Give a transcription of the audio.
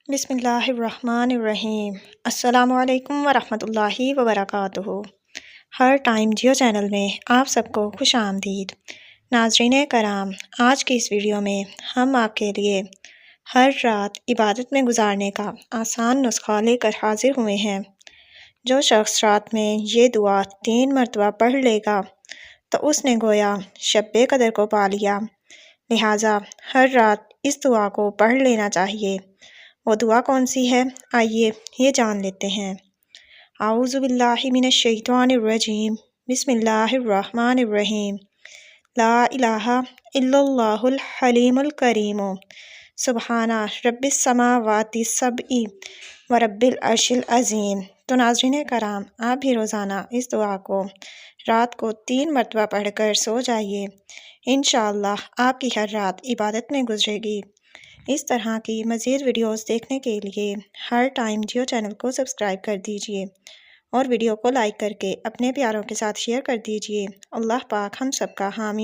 बिस्मिल्लाहिर्रहमानिर्रहीम। अस्सलामु अलैकुम वरहमतुल्लाहि वबरकातुहू। हर टाइम जियो चैनल में आप सबको खुश आमदीद। नाज़रीन कराम, आज की इस वीडियो में हम आपके लिए हर रात इबादत में गुजारने का आसान नुस्खा लेकर हाजिर हुए हैं। जो शख्स रात में ये दुआ 3 मरतबा पढ़ लेगा तो उसने गोया शब कदर को पा लिया। लिहाजा हर रात इस दुआ को पढ़ लेना चाहिए। वो दुआ कौन सी है, आइए ये जान लेते हैं। आऊज़ु बिल्लाहि मिनश शैतानिर्रजीम, बिस्मिल्लाहिर्रहमानिर्रहीम। ला इलाहा इल्लल्लाहुल हलीमुल करीम, सुब्हाना रब्बिस समावाति सबई व रब्बिल अर्शिल अज़ीम। तो नाज़रीन कराम, आप भी रोज़ाना इस दुआ को रात को 3 मरतबा पढ़कर सो जाइए। इंशाअल्लाह आपकी हर रात इबादत में गुजरेगी। इस तरह की मज़ीद वीडियोस देखने के लिए हर टाइम जियो चैनल को सब्सक्राइब कर दीजिए और वीडियो को लाइक करके अपने प्यारों के साथ शेयर कर दीजिए। अल्लाह पाक हम सबका हामी